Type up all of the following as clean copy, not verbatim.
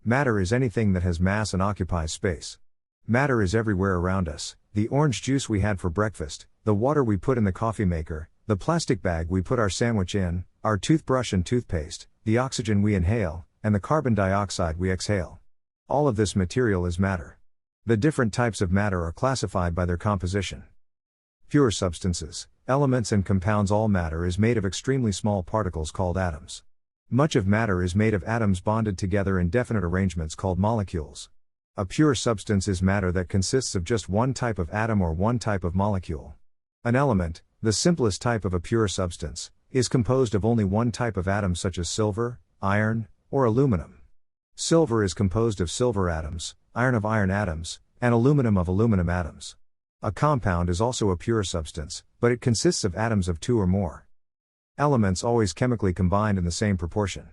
Matter is anything that has mass and occupies space. Matter is everywhere around us: the orange juice we had for breakfast, the water we put in the coffee maker, the plastic bag we put our sandwich in, our toothbrush and toothpaste, the oxygen we inhale, and the carbon dioxide we exhale. All of this material is matter. The different types of matter are classified by their composition. Pure substances, elements and compounds. All matter is made of extremely small particles called atoms. Much of matter is made of atoms bonded together in definite arrangements called molecules. A pure substance is matter that consists of just one type of atom or one type of molecule. An element, the simplest type of a pure substance, is composed of only one type of atom, such as silver, iron, or aluminum. Silver is composed of silver atoms, iron of iron atoms, and aluminum of aluminum atoms. A compound is also a pure substance, but it consists of atoms of two or more elements always chemically combined in the same proportion.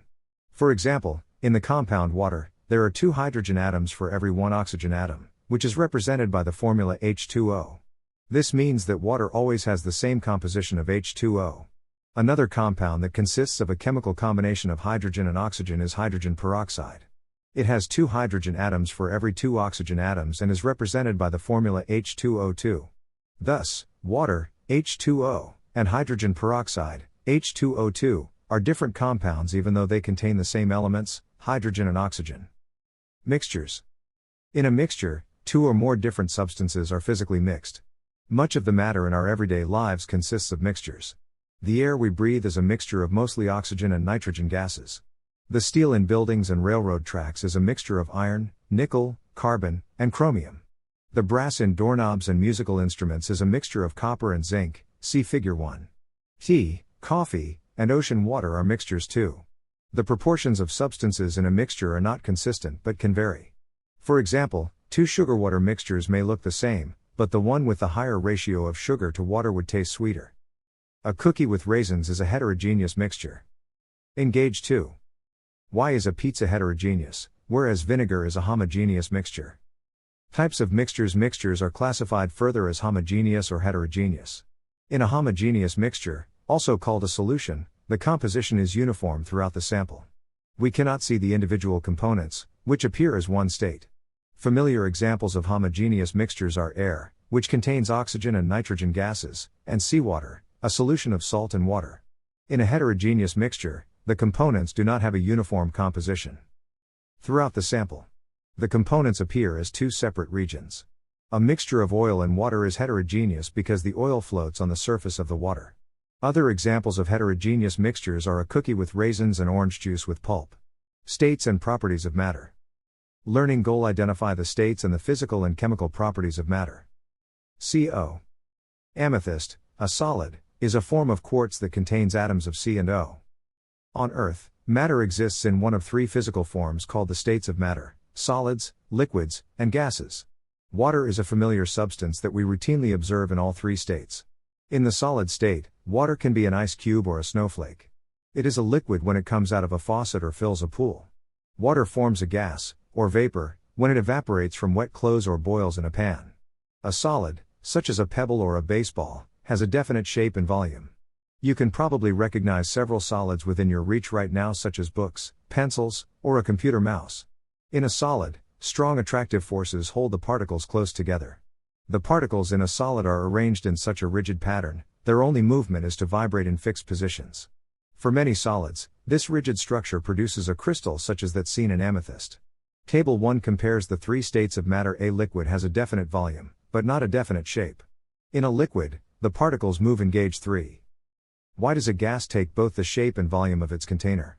For example, in the compound water, there are 2 hydrogen atoms for every 1 oxygen atom, which is represented by the formula H2O. This means that water always has the same composition of H2O. Another compound that consists of a chemical combination of hydrogen and oxygen is hydrogen peroxide. It has 2 hydrogen atoms for every 2 oxygen atoms and is represented by the formula H2O2. Thus, water, H2O, and hydrogen peroxide, H2O2, are different compounds even though they contain the same elements, hydrogen and oxygen. Mixtures. In a mixture, 2 or more different substances are physically mixed. Much of the matter in our everyday lives consists of mixtures. The air we breathe is a mixture of mostly oxygen and nitrogen gases. The steel in buildings and railroad tracks is a mixture of iron, nickel, carbon, and chromium. The brass in doorknobs and musical instruments is a mixture of copper and zinc, see Figure 1. Tea, coffee, and ocean water are mixtures too. The proportions of substances in a mixture are not consistent but can vary. For example, 2 sugar-water mixtures may look the same, but the one with the higher ratio of sugar to water would taste sweeter. A cookie with raisins is a heterogeneous mixture. Engage 2. Why is a pizza heterogeneous, whereas vinegar is a homogeneous mixture? Types of mixtures. Mixtures are classified further as homogeneous or heterogeneous. In a homogeneous mixture, also called a solution, the composition is uniform throughout the sample. We cannot see the individual components, which appear as one state. Familiar examples of homogeneous mixtures are air, which contains oxygen and nitrogen gases, and seawater, a solution of salt and water. In a heterogeneous mixture, the components do not have a uniform composition throughout the sample. The components appear as 2 separate regions. A mixture of oil and water is heterogeneous because the oil floats on the surface of the water. Other examples of heterogeneous mixtures are a cookie with raisins and orange juice with pulp. States and properties of matter. Learning goal: identify the states and the physical and chemical properties of matter. CO. Amethyst, a solid, is a form of quartz that contains atoms of C and O. On Earth, matter exists in one of 3 physical forms called the states of matter: solids, liquids, and gases. Water is a familiar substance that we routinely observe in all 3 states. In the solid state, water can be an ice cube or a snowflake. It is a liquid when it comes out of a faucet or fills a pool. Water forms a gas, or vapor, when it evaporates from wet clothes or boils in a pan. A solid, such as a pebble or a baseball, has a definite shape and volume. You can probably recognize several solids within your reach right now, such as books, pencils, or a computer mouse. In a solid, strong attractive forces hold the particles close together. The particles in a solid are arranged in such a rigid pattern, their only movement is to vibrate in fixed positions. For many solids, this rigid structure produces a crystal such as that seen in amethyst. Table 1 compares the 3 states of matter. A liquid has a definite volume, but not a definite shape. In a liquid, the particles move in gauge 3. Why does a gas take both the shape and volume of its container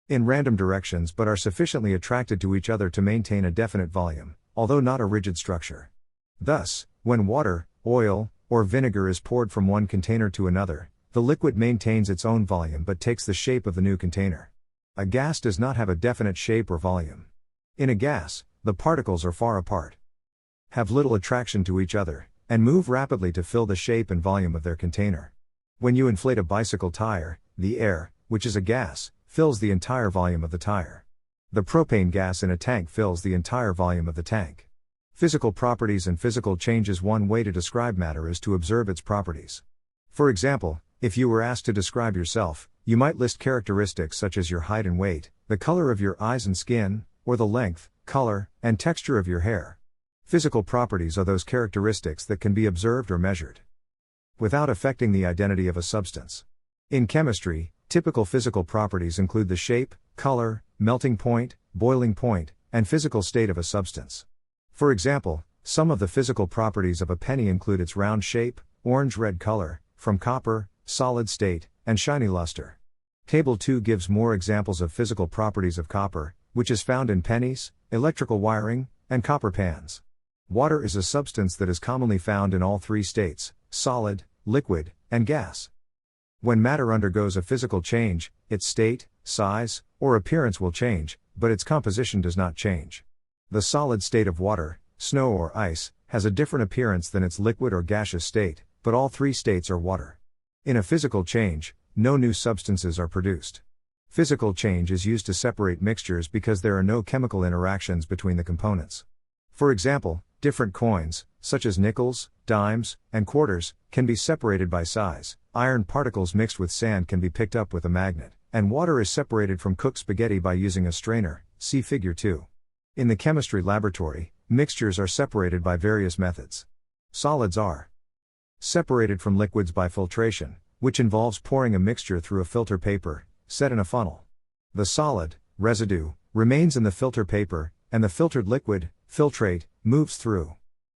in random directions but are sufficiently attracted to each other to maintain a definite volume, although not a rigid structure? Thus, when water, oil, or vinegar is poured from one container to another, the liquid maintains its own volume but takes the shape of the new container. A gas does not have a definite shape or volume. In a gas, the particles are far apart, have little attraction to each other, and move rapidly to fill the shape and volume of their container. When you inflate a bicycle tire, the air, which is a gas, fills the entire volume of the tire. The propane gas in a tank fills the entire volume of the tank. Physical properties and physical changes. One way to describe matter is to observe its properties. For example, if you were asked to describe yourself, you might list characteristics such as your height and weight, the color of your eyes and skin, or the length, color, and texture of your hair. Physical properties are those characteristics that can be observed or measured without affecting the identity of a substance. In chemistry, typical physical properties include the shape, color, melting point, boiling point, and physical state of a substance. For example, some of the physical properties of a penny include its round shape, orange-red color, from copper, solid state, and shiny luster. Table 2 gives more examples of physical properties of copper, which is found in pennies, electrical wiring, and copper pans. Water is a substance that is commonly found in all three states: solid, liquid, and gas. When matter undergoes a physical change, its state, size, or appearance will change, but its composition does not change. The solid state of water, snow or ice, has a different appearance than its liquid or gaseous state, but all three states are water. In a physical change, no new substances are produced. Physical change is used to separate mixtures because there are no chemical interactions between the components. For example, different coins, such as nickels, dimes, and quarters, can be separated by size. Iron particles mixed with sand can be picked up with a magnet, and water is separated from cooked spaghetti by using a strainer, see Figure 2. In the chemistry laboratory, mixtures are separated by various methods. Solids are separated from liquids by filtration, which involves pouring a mixture through a filter paper, set in a funnel. The solid, residue, remains in the filter paper, and the filtered liquid, filtrate, moves through.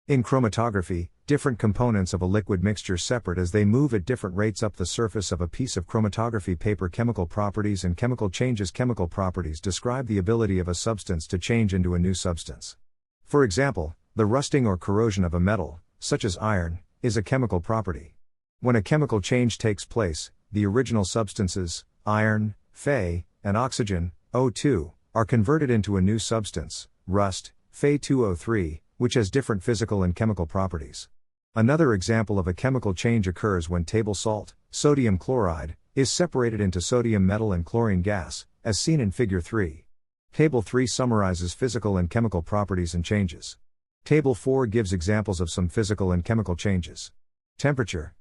In chromatography, different components of a liquid mixture separate as they move at different rates up the surface of a piece of chromatography paper. Chemical properties and chemical changes. Chemical properties describe the ability of a substance to change into a new substance. For example, the rusting or corrosion of a metal, such as iron, is a chemical property. When a chemical change takes place, the original substances, iron, Fe, and oxygen, O2, are converted into a new substance, rust, Fe2O3, which has different physical and chemical properties. Another example of a chemical change occurs when table salt, sodium chloride, is separated into sodium metal and chlorine gas, as seen in Figure 3. Table 3 summarizes physical and chemical properties and changes. Table 4 gives examples of some physical and chemical changes. Temperature.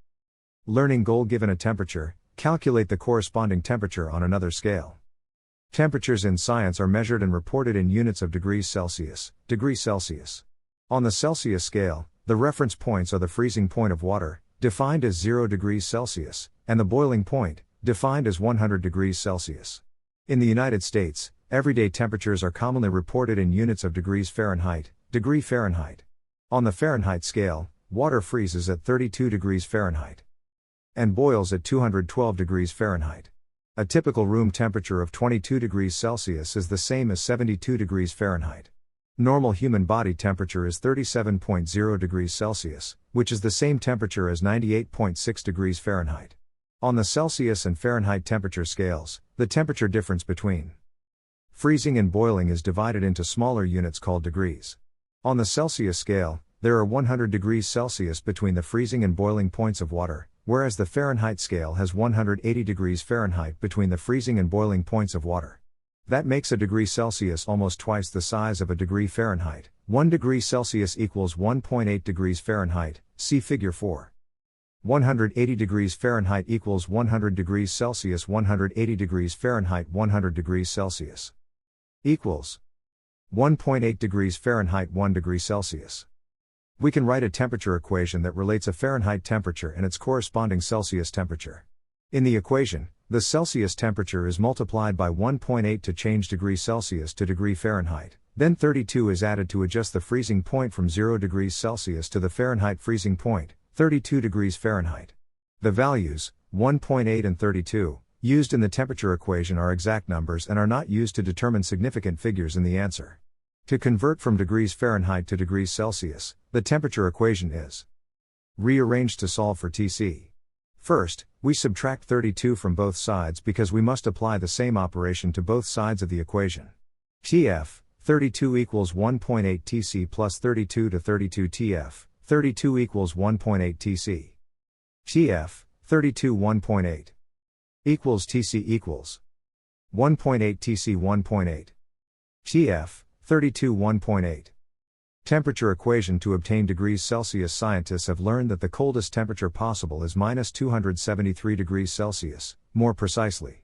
Learning goal: given a temperature, calculate the corresponding temperature on another scale. Temperatures in science are measured and reported in units of degrees Celsius, degrees Celsius. On the Celsius scale, the reference points are the freezing point of water, defined as 0 degrees Celsius, and the boiling point, defined as 100 degrees Celsius. In the United States, everyday temperatures are commonly reported in units of degrees Fahrenheit, degree Fahrenheit. On the Fahrenheit scale, water freezes at 32 degrees Fahrenheit and boils at 212 degrees Fahrenheit. A typical room temperature of 22 degrees Celsius is the same as 72 degrees Fahrenheit. Normal human body temperature is 37.0 degrees Celsius, which is the same temperature as 98.6 degrees Fahrenheit. On the Celsius and Fahrenheit temperature scales, the temperature difference between freezing and boiling is divided into smaller units called degrees. On the Celsius scale, there are 100 degrees Celsius between the freezing and boiling points of water, whereas the Fahrenheit scale has 180 degrees Fahrenheit between the freezing and boiling points of water. That makes a degree Celsius almost twice the size of a degree Fahrenheit. 1 degree Celsius equals 1.8 degrees Fahrenheit, see Figure 4. 180 degrees Fahrenheit equals 100 degrees Celsius. 180 degrees Fahrenheit 100 degrees Celsius equals 1.8 degrees Fahrenheit 1 degree Celsius. We can write a temperature equation that relates a Fahrenheit temperature and its corresponding Celsius temperature. In the equation, the Celsius temperature is multiplied by 1.8 to change degree Celsius to degree Fahrenheit, then 32 is added to adjust the freezing point from 0 degrees Celsius to the Fahrenheit freezing point, 32 degrees Fahrenheit. The values, 1.8 and 32, used in the temperature equation are exact numbers and are not used to determine significant figures in the answer. To convert from degrees Fahrenheit to degrees Celsius, the temperature equation is rearranged to solve for Tc. First, we subtract 32 from both sides because we must apply the same operation to both sides of the equation. Tf, 32 equals 1.8 Tc plus 32 to 32 Tf, 32 equals 1.8 Tc. Tf, 32 1.8 equals Tc equals 1.8 Tc 1.8. Tf, 32 1.8. Temperature equation to obtain degrees Celsius. Scientists have learned that the coldest temperature possible is minus 273 degrees Celsius, more precisely,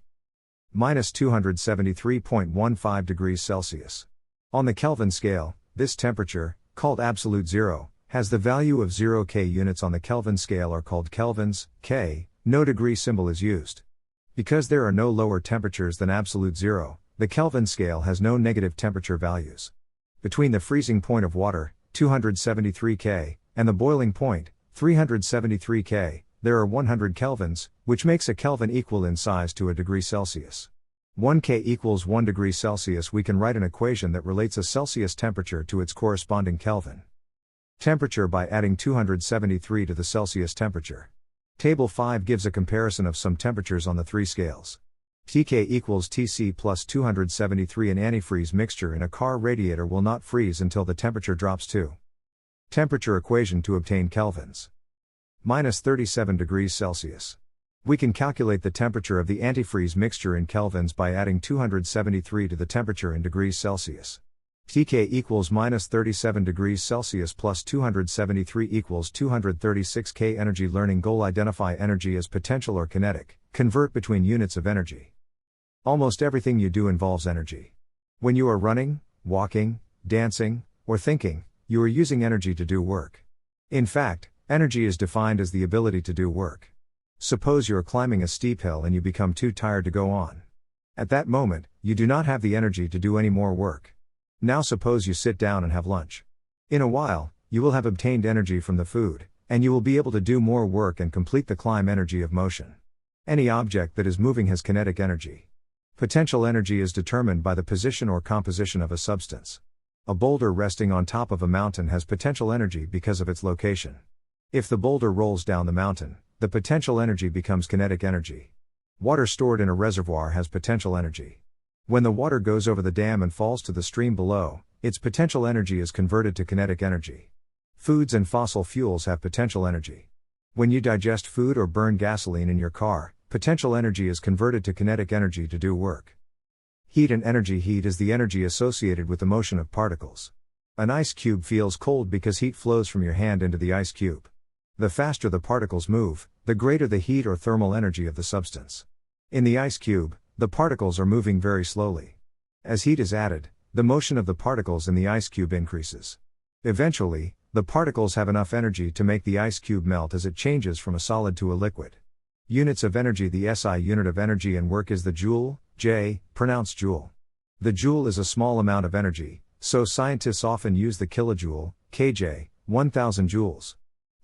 minus 273.15 degrees Celsius. On the Kelvin scale, this temperature, called absolute zero, has the value of 0 K. Units on the Kelvin scale are called kelvins, K, no degree symbol is used. Because there are no lower temperatures than absolute zero, the Kelvin scale has no negative temperature values. Between the freezing point of water, 273 K, and the boiling point, 373 K, there are 100 kelvins, which makes a Kelvin equal in size to a degree Celsius. 1 K equals 1 degree Celsius. We can write an equation that relates a Celsius temperature to its corresponding Kelvin temperature by adding 273 to the Celsius temperature. Table 5 gives a comparison of some temperatures on the three scales. Tk equals Tc plus 273. An antifreeze mixture in a car radiator will not freeze until the temperature drops to. Temperature equation to obtain kelvins. Minus 37 degrees Celsius. We can calculate the temperature of the antifreeze mixture in kelvins by adding 273 to the temperature in degrees Celsius. Tk equals minus 37 degrees Celsius plus 273 equals 236 K. Energy learning goal: identify energy as potential or kinetic, convert between units of energy. Almost everything you do involves energy. When you are running, walking, dancing, or thinking, you are using energy to do work. In fact, energy is defined as the ability to do work. Suppose you're climbing a steep hill and you become too tired to go on. At that moment, you do not have the energy to do any more work. Now suppose you sit down and have lunch. In a while, you will have obtained energy from the food, and you will be able to do more work and complete the climb. Energy of motion. Any object that is moving has kinetic energy. Potential energy is determined by the position or composition of a substance. A boulder resting on top of a mountain has potential energy because of its location. If the boulder rolls down the mountain, the potential energy becomes kinetic energy. Water stored in a reservoir has potential energy. When the water goes over the dam and falls to the stream below, its potential energy is converted to kinetic energy. Foods and fossil fuels have potential energy. When you digest food or burn gasoline in your car, potential energy is converted to kinetic energy to do work. Heat and energy. Heat is the energy associated with the motion of particles. An ice cube feels cold because heat flows from your hand into the ice cube. The faster the particles move, the greater the heat or thermal energy of the substance. In the ice cube, the particles are moving very slowly. As heat is added, the motion of the particles in the ice cube increases. Eventually, the particles have enough energy to make the ice cube melt as it changes from a solid to a liquid. Units of energy. The SI unit of energy and work is the joule, J, pronounced joule. The joule is a small amount of energy, so scientists often use the kilojoule, kJ, 1000 joules.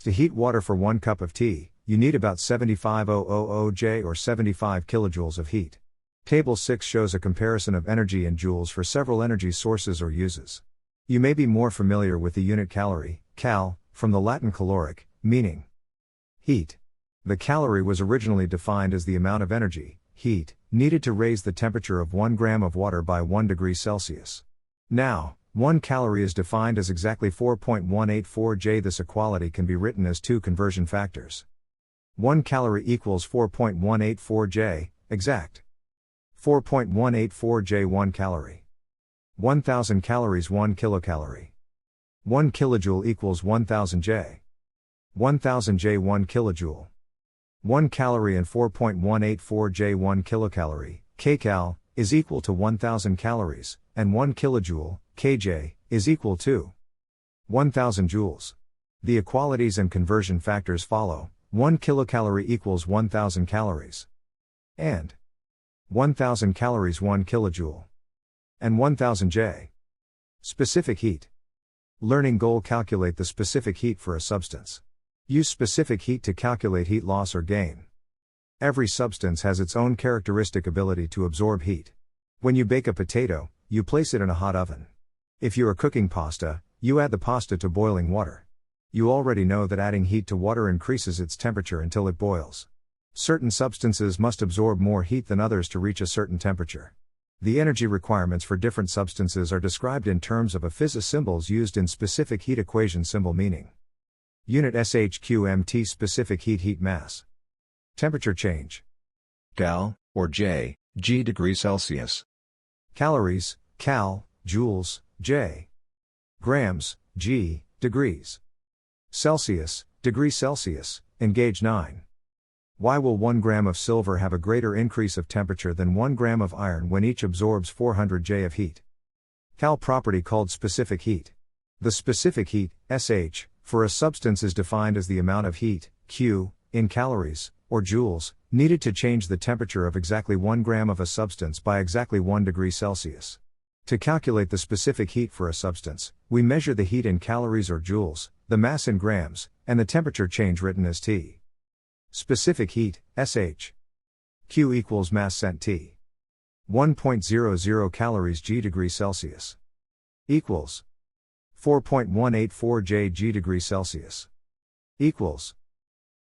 To heat water for 1 cup of tea, you need about 75,000 J or 75 kilojoules of heat. Table 6 shows a comparison of energy in joules for several energy sources or uses. You may be more familiar with the unit calorie, cal, from the Latin caloric, meaning heat. The calorie was originally defined as the amount of energy, heat, needed to raise the temperature of 1 gram of water by 1 degree Celsius. Now, 1 calorie is defined as exactly 4.184 J. This equality can be written as two conversion factors. 1 calorie equals 4.184 J, exact. 4.184 J. 1 calorie. 1000 calories. 1 kilocalorie. 1 kilojoule equals 1000 J. 1000 J. 1 kilojoule. 1 calorie and 4.184 J. 1 kilocalorie, kcal, is equal to 1000 calories, and 1 kilojoule, kJ, is equal to 1000 joules. The equalities and conversion factors follow: 1 kilocalorie equals 1000 calories, and 1000 calories 1 kilojoule, and 1000 J. Specific heat. Learning goal: calculate the specific heat for a substance. Use specific heat to calculate heat loss or gain. Every substance has its own characteristic ability to absorb heat. When you bake a potato, you place it in a hot oven. If you are cooking pasta, you add the pasta to boiling water. You already know that adding heat to water increases its temperature until it boils. Certain substances must absorb more heat than others to reach a certain temperature. The energy requirements for different substances are described in terms of a phys symbols used in specific heat equation. Symbol meaning. Unit SHQMT. Specific heat mass. Temperature change. Cal, or J, G degrees Celsius. Calories, cal, joules, J. Grams, G, degrees. Celsius, degrees Celsius, engage 9. Why will 1 gram of silver have a greater increase of temperature than 1 gram of iron when each absorbs 400 J of heat? Cal property called specific heat. The specific heat, SH, for a substance is defined as the amount of heat, Q, in calories, or joules, needed to change the temperature of exactly 1 gram of a substance by exactly 1 degree Celsius. To calculate the specific heat for a substance, we measure the heat in calories or joules, the mass in grams, and the temperature change written as T. Specific heat, SH. Q equals mass cent T. 1.00 calories G degree Celsius. Equals 4.184 J G degree Celsius. Equals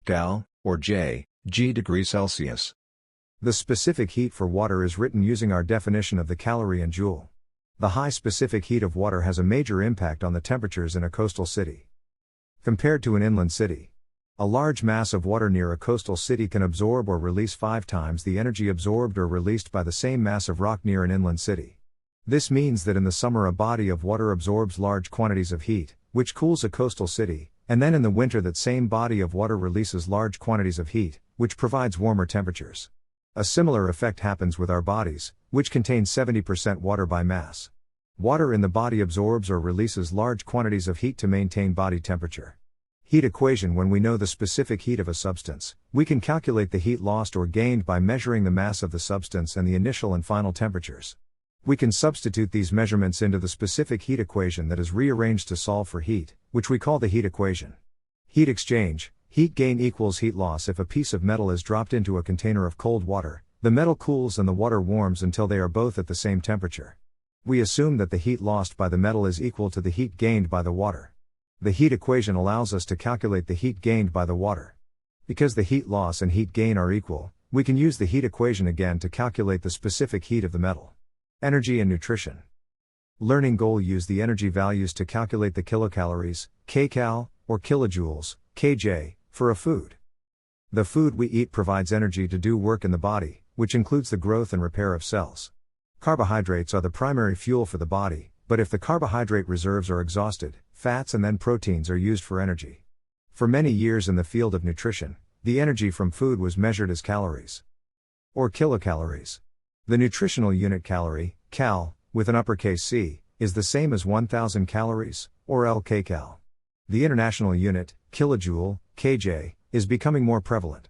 Cal, or J, G degree Celsius. The specific heat for water is written using our definition of the calorie and joule. The high specific heat of water has a major impact on the temperatures in a coastal city. Compared to an inland city, a large mass of water near a coastal city can absorb or release 5 times the energy absorbed or released by the same mass of rock near an inland city. This means that in the summer a body of water absorbs large quantities of heat, which cools a coastal city, and then in the winter that same body of water releases large quantities of heat, which provides warmer temperatures. A similar effect happens with our bodies, which contain 70% water by mass. Water in the body absorbs or releases large quantities of heat to maintain body temperature. Heat equation. When we know the specific heat of a substance, we can calculate the heat lost or gained by measuring the mass of the substance and the initial and final temperatures. We can substitute these measurements into the specific heat equation that is rearranged to solve for heat, which we call the heat equation. Heat exchange. Heat gain equals heat loss. If a piece of metal is dropped into a container of cold water, the metal cools and the water warms until they are both at the same temperature. We assume that the heat lost by the metal is equal to the heat gained by the water. The heat equation allows us to calculate the heat gained by the water. Because the heat loss and heat gain are equal, we can use the heat equation again to calculate the specific heat of the metal. Energy and nutrition. Learning goal. Use the energy values to calculate the kilocalories, kcal, or kilojoules, kJ, for a food. The food we eat provides energy to do work in the body, which includes the growth and repair of cells. Carbohydrates are the primary fuel for the body, but if the carbohydrate reserves are exhausted, fats and then proteins are used for energy. For many years in the field of nutrition, the energy from food was measured as calories or kilocalories. The nutritional unit calorie, cal, with an uppercase C, is the same as 1000 calories, or lkcal. The international unit, kilojoule, kJ, is becoming more prevalent.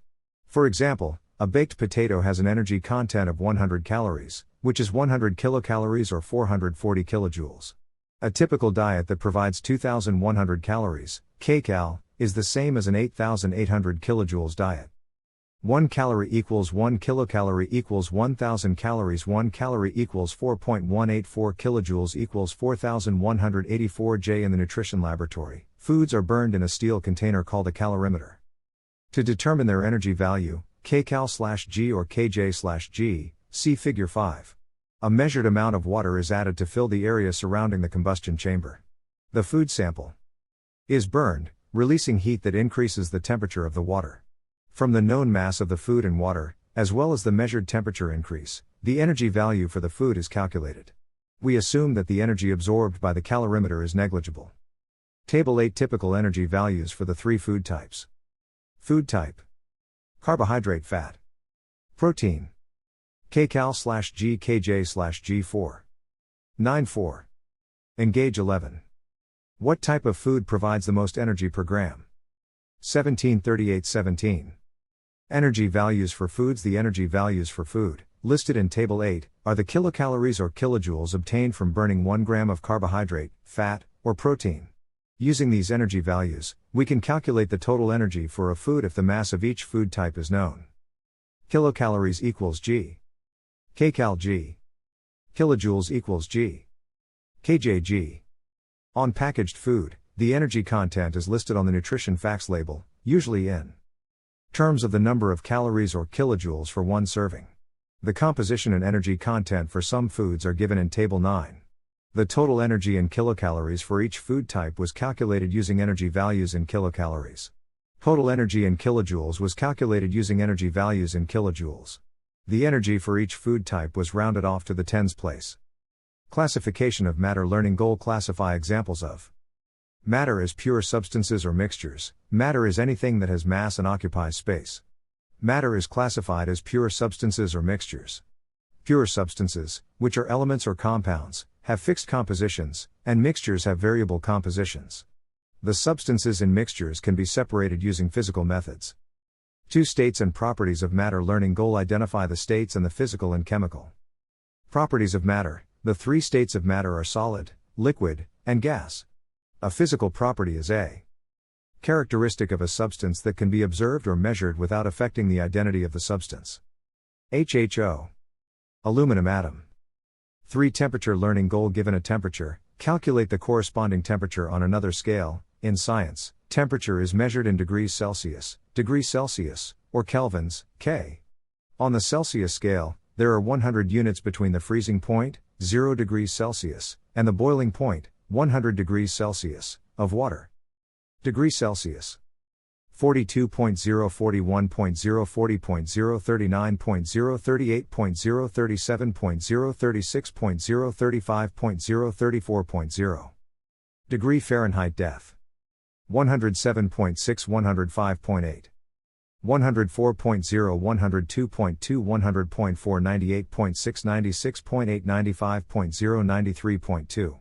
For example, a baked potato has an energy content of 100 calories, which is 100 kilocalories or 440 kilojoules. A typical diet that provides 2100 calories, kcal, is the same as an 8800 kilojoules diet. 1 calorie equals 1 kilocalorie equals 1000 calories. 1 calorie equals 4.184 kilojoules equals 4184 J. In the nutrition laboratory, foods are burned in a steel container called a calorimeter. To determine their energy value, kcal/G or kJ/G, see Figure 5. A measured amount of water is added to fill the area surrounding the combustion chamber. The food sample is burned, releasing heat that increases the temperature of the water. From the known mass of the food and water, as well as the measured temperature increase, the energy value for the food is calculated. We assume that the energy absorbed by the calorimeter is negligible. Table 8. Typical energy values for the 3 food types. Food type: carbohydrate, fat. Protein: kcal/G kJ/G4. 9.4. Engage 11. What type of food provides the most energy per gram? 1738-17. Energy values for foods. The energy values for food, listed in Table 8, are the kilocalories or kilojoules obtained from burning 1 gram of carbohydrate, fat, or protein. Using these energy values, we can calculate the total energy for a food if the mass of each food type is known. Kilocalories equals G. Kcal G. Kilojoules equals G. kJg. On packaged food, the energy content is listed on the nutrition facts label, usually in terms of the number of calories or kilojoules for one serving. The composition and energy content for some foods are given in Table 9. The total energy in kilocalories for each food type was calculated using energy values in kilocalories. Total energy in kilojoules was calculated using energy values in kilojoules. The energy for each food type was rounded off to the tens place. Classification of matter. Learning goal: classify examples of matter as pure substances or mixtures. Matter is anything that has mass and occupies space. Matter is classified as pure substances or mixtures. Pure substances, which are elements or compounds, have fixed compositions, and mixtures have variable compositions. The substances in mixtures can be separated using physical methods. 2 states and properties of matter. Learning goal: identify the states and the physical and chemical. Properties of matter. The 3 states of matter are solid, liquid, and gas. A physical property is a characteristic of a substance that can be observed or measured without affecting the identity of the substance. HHO. Aluminum atom. 3 temperature. Learning goal: given a temperature, calculate the corresponding temperature on another scale. In science, temperature is measured in degrees Celsius, or kelvins, K. On the Celsius scale, there are 100 units between the freezing point, 0 degrees Celsius, and the boiling point, 100 degrees Celsius, of water. Degrees Celsius. 42.0, 41.0, 40.0, 39.0, 38.0, 37.0, 36.0, 35.0, 34.0. Degree Fahrenheit. Depth. 107.6, 105.8. 104.0, 102.2, 100.4, 98.6, 96.8, 95.0, 93.2.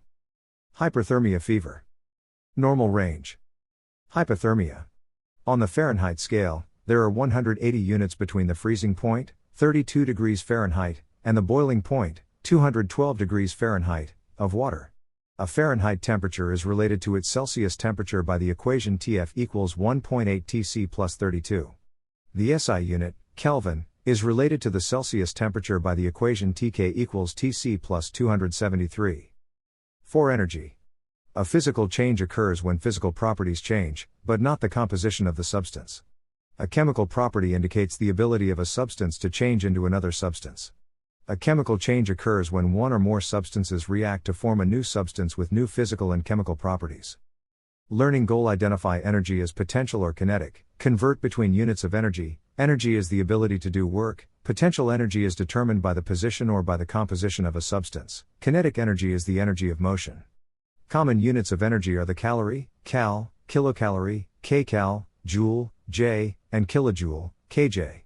Hyperthermia. Fever. Normal range. Hypothermia. On the Fahrenheit scale, there are 180 units between the freezing point, 32 degrees Fahrenheit, and the boiling point, 212 degrees Fahrenheit, of water. A Fahrenheit temperature is related to its Celsius temperature by the equation Tf equals 1.8 Tc plus 32. The SI unit, Kelvin, is related to the Celsius temperature by the equation Tk equals Tc plus 273. 4. Energy. A physical change occurs when physical properties change, but not the composition of the substance. A chemical property indicates the ability of a substance to change into another substance. A chemical change occurs when one or more substances react to form a new substance with new physical and chemical properties. Learning goal: identify energy as potential or kinetic, convert between units of energy. Energy is the ability to do work, potential energy is determined by the position or by the composition of a substance, kinetic energy is the energy of motion. Common units of energy are the calorie, cal, kilocalorie, kcal, joule, J, and kilojoule, kJ.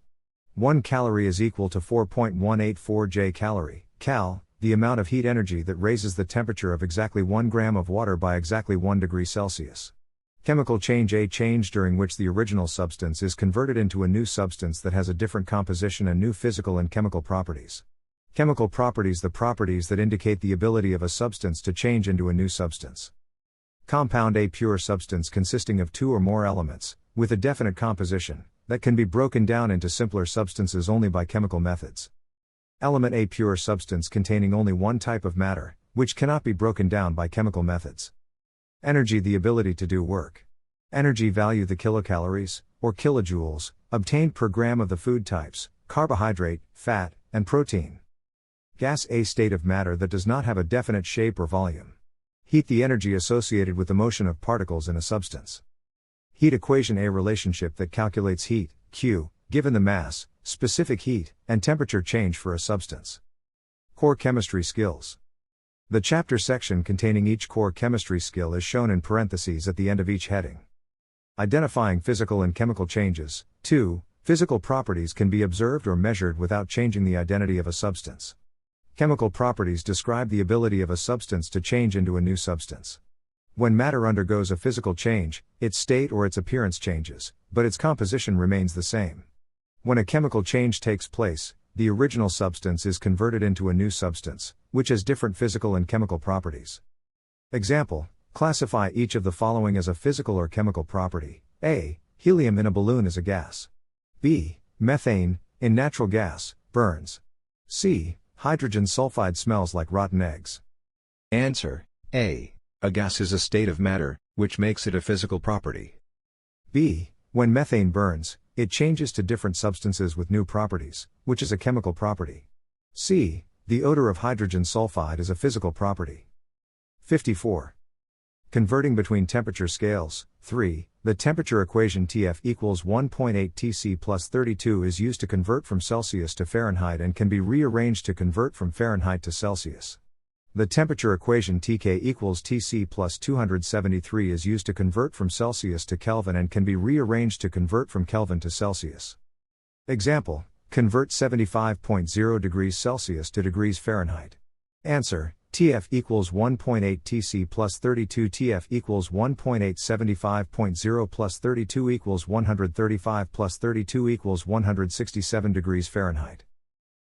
1 calorie is equal to 4.184 J calorie, cal, the amount of heat energy that raises the temperature of exactly 1 gram of water by exactly 1 degree Celsius. Chemical change: a change during which the original substance is converted into a new substance that has a different composition and new physical and chemical properties. Chemical properties: the properties that indicate the ability of a substance to change into a new substance. Compound: a pure substance consisting of 2 or more elements, with a definite composition, that can be broken down into simpler substances only by chemical methods. Element: a pure substance containing only one type of matter, which cannot be broken down by chemical methods. Energy: the ability to do work. Energy value: the kilocalories, or kilojoules, obtained per gram of the food types, carbohydrate, fat, and protein. Gas: a state of matter that does not have a definite shape or volume. Heat: the energy associated with the motion of particles in a substance. Heat equation: a relationship that calculates heat, Q, given the mass, specific heat, and temperature change for a substance. Core chemistry skills. The chapter section containing each core chemistry skill is shown in parentheses at the end of each heading. Identifying physical and chemical changes. 2. Physical properties can be observed or measured without changing the identity of a substance. Chemical properties describe the ability of a substance to change into a new substance. When matter undergoes a physical change, its state or its appearance changes, but its composition remains the same. When a chemical change takes place, the original substance is converted into a new substance, which has different physical and chemical properties. Example: classify each of the following as a physical or chemical property. A. Helium in a balloon is a gas. B. Methane, in natural gas, burns. C. Hydrogen sulfide smells like rotten eggs. Answer: A. A gas is a state of matter, which makes it a physical property. B. When methane burns, it changes to different substances with new properties, which is a chemical property. C. The odor of hydrogen sulfide is a physical property. 54. Converting between temperature scales. 3. The temperature equation Tf equals 1.8 Tc plus 32 is used to convert from Celsius to Fahrenheit and can be rearranged to convert from Fahrenheit to Celsius. The temperature equation Tk equals Tc plus 273 is used to convert from Celsius to Kelvin and can be rearranged to convert from Kelvin to Celsius. Example: convert 75.0 degrees Celsius to degrees Fahrenheit. Answer: TF equals 1.8 Tc plus 32 TF equals 1.875.0 plus 32 equals 135 plus 32 equals 167 degrees Fahrenheit.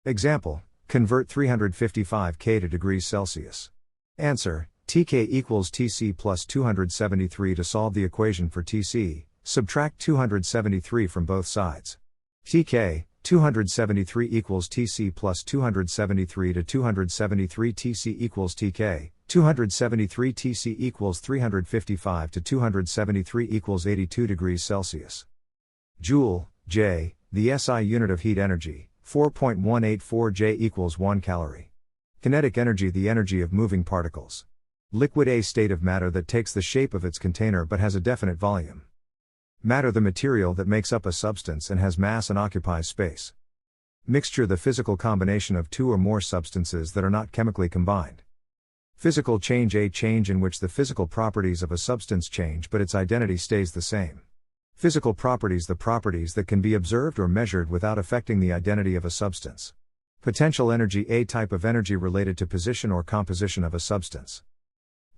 Example, convert 355 K to degrees Celsius. Answer, Tk equals Tc plus 273. To solve the equation for Tc, subtract 273 from both sides. Tk, 273 equals Tc plus 273 to 273 Tc equals Tk, 273 Tc equals 355 to 273 equals 82 degrees Celsius. Joule, J, the SI unit of heat energy, 4.184 J equals 1 calorie. Kinetic energy, the energy of moving particles. Liquid, a state of matter that takes the shape of its container but has a definite volume. Matter, the material that makes up a substance and has mass and occupies space. Mixture, the physical combination of two or more substances that are not chemically combined. Physical change, a change in which the physical properties of a substance change but its identity stays the same. Physical properties, the properties that can be observed or measured without affecting the identity of a substance. Potential energy, a type of energy related to position or composition of a substance.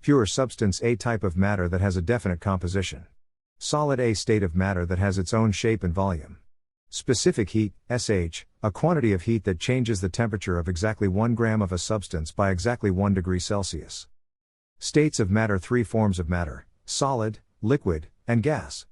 Pure substance, a type of matter that has a definite composition. Solid, a state of matter that has its own shape and volume. Specific heat, SH, a quantity of heat that changes the temperature of exactly 1 gram of a substance by exactly 1 degree Celsius. States of matter, 3 forms of matter: solid, liquid, and gas.